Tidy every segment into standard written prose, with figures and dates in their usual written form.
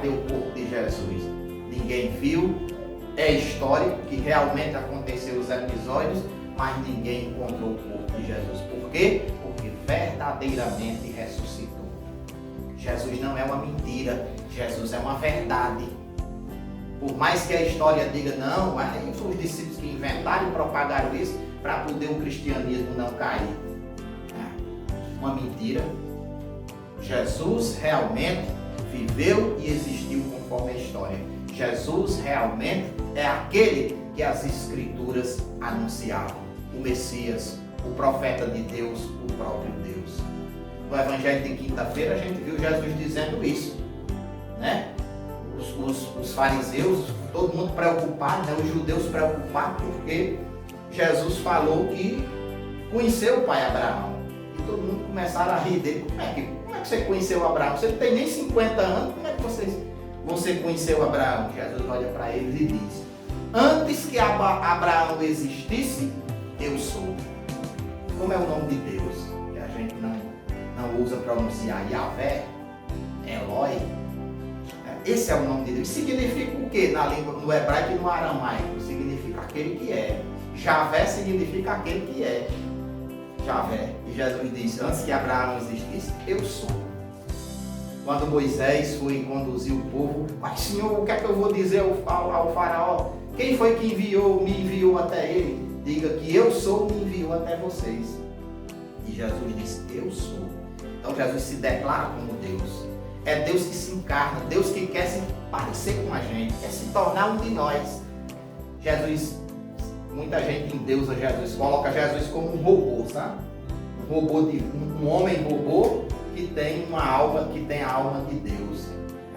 ter o corpo de Jesus? Ninguém viu, é histórico que realmente aconteceu os episódios, mas ninguém encontrou o corpo de Jesus. Por quê? Porque verdadeiramente ressuscitou. Jesus não é uma mentira, Jesus é uma verdade. Por mais que a história diga, não, aí são os discípulos que inventaram e propagaram isso para poder o cristianismo não cair. Uma mentira. Jesus realmente viveu e existiu conforme a história. Jesus realmente é aquele que as Escrituras anunciavam. O Messias, o profeta de Deus, o próprio Deus. No Evangelho de quinta-feira a gente viu Jesus dizendo isso, né? Os fariseus, todo mundo preocupado, né? Os judeus preocupados porque Jesus falou que conheceu o pai Abraão. E todo mundo começaram a rir dele. Como é que você conheceu Abraão? Você não tem nem 50 anos, como é que você conheceu Abraão? Jesus olha para eles e diz: antes que Abraão existisse, eu sou. Como é o nome de Deus? Que a gente não usa pronunciar Yahvé, Eloi. Esse é o nome de Deus. Significa o que na língua, no hebraico e no aramaico? Significa aquele que é. Javé significa aquele que é. Javé. E Jesus disse: antes que Abraão existisse, eu sou. Quando Moisés foi conduzir o povo, mas Senhor, o que é que eu vou dizer ao faraó? Quem foi que me enviou até ele? Diga que eu sou, me enviou até vocês. E Jesus disse: eu sou. Então Jesus se declara como Deus. É Deus que se encarna, Deus que quer se parecer com a gente, quer se tornar um de nós. Jesus, muita gente endeusa Jesus, coloca Jesus como um robô, sabe? Um homem robô que tem uma alma, que tem a alma de Deus.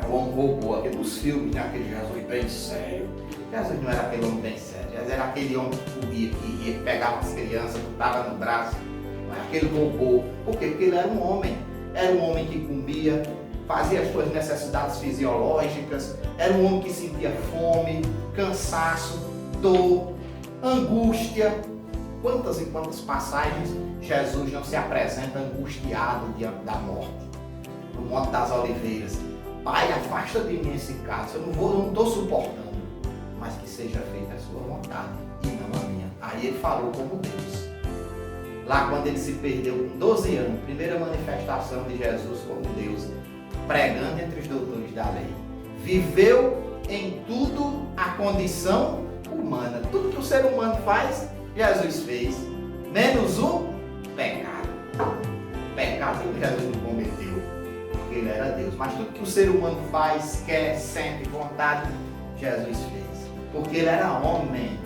É um homem robô, aquele dos filmes, né? Aquele Jesus bem sério. Jesus não era aquele homem bem sério, Jesus era aquele homem que corria, que ia, pegava as crianças, botava no braço. Não é aquele robô. Por quê? Porque ele era um homem que comia, fazia as suas necessidades fisiológicas, era um homem que sentia fome, cansaço, dor, angústia. Quantas e quantas passagens Jesus não se apresenta angustiado diante da morte. No Monte das Oliveiras: Pai, afasta de mim esse cálice, eu não estou suportando, mas que seja feita a sua vontade e não a minha. Aí ele falou como Deus. Lá quando ele se perdeu com 12 anos, primeira manifestação de Jesus como Deus, pregando entre os doutores da lei. Viveu em tudo a condição humana. Tudo que o ser humano faz, Jesus fez, menos o pecado. Pecado Jesus não cometeu, porque ele era Deus. Mas tudo que o ser humano faz, quer, sente, vontade, Jesus fez. Porque ele era homem,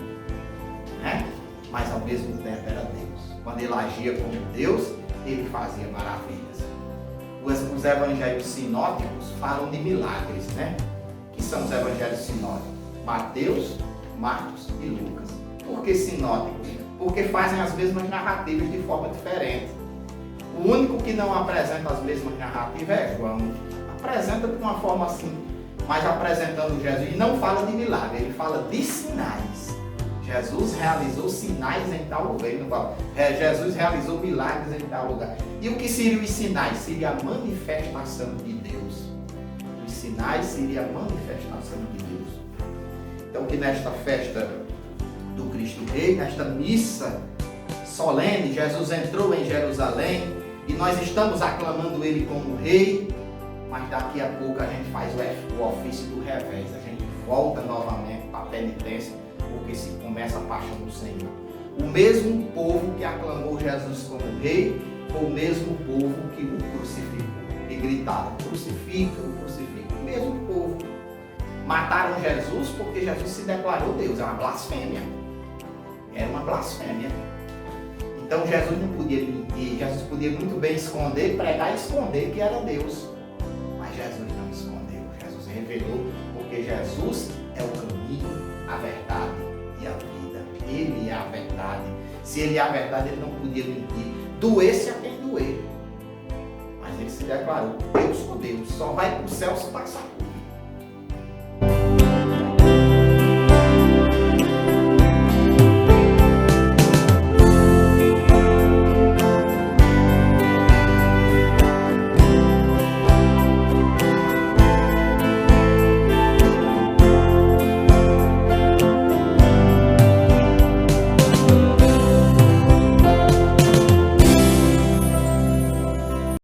né? Mas ao mesmo tempo era Deus. Quando ele agia como Deus, ele fazia maravilhas. Os evangelhos sinóticos falam de milagres, né? Que são os evangelhos sinóticos? Mateus, Marcos e Lucas. Por que sinóticos? Porque fazem as mesmas narrativas de forma diferente. O único que não apresenta as mesmas narrativas é João. Apresenta de uma forma assim, mas apresentando Jesus. E não fala de milagre, ele fala de sinais. Jesus realizou sinais em tal lugar. Ele não fala, Jesus realizou milagres em tal lugar. E o que seriam os sinais? Seria a manifestação de Deus. Os sinais seria a manifestação de Deus. Então que nesta festa do Cristo Rei, nesta missa solene, Jesus entrou em Jerusalém e nós estamos aclamando Ele como Rei, mas daqui a pouco a gente faz o ofício do revés. A gente volta novamente para a penitência, porque se começa a paixão do Senhor. O mesmo povo que aclamou Jesus como Rei foi o mesmo povo que o crucificou, que gritava: crucifica, crucifica. O mesmo povo. Mataram Jesus porque Jesus se declarou Deus. É uma blasfêmia. Era uma blasfêmia. Então Jesus não podia mentir. Jesus podia muito bem esconder, pregar e esconder que era Deus. Mas Jesus não escondeu. Jesus revelou, porque Jesus é o caminho, a verdade e a vida. Ele é a verdade. Se ele é a verdade, ele não podia mentir. Doesse a quem doer. Mas ele se declarou: eu sou Deus. Só vai para o céu se passar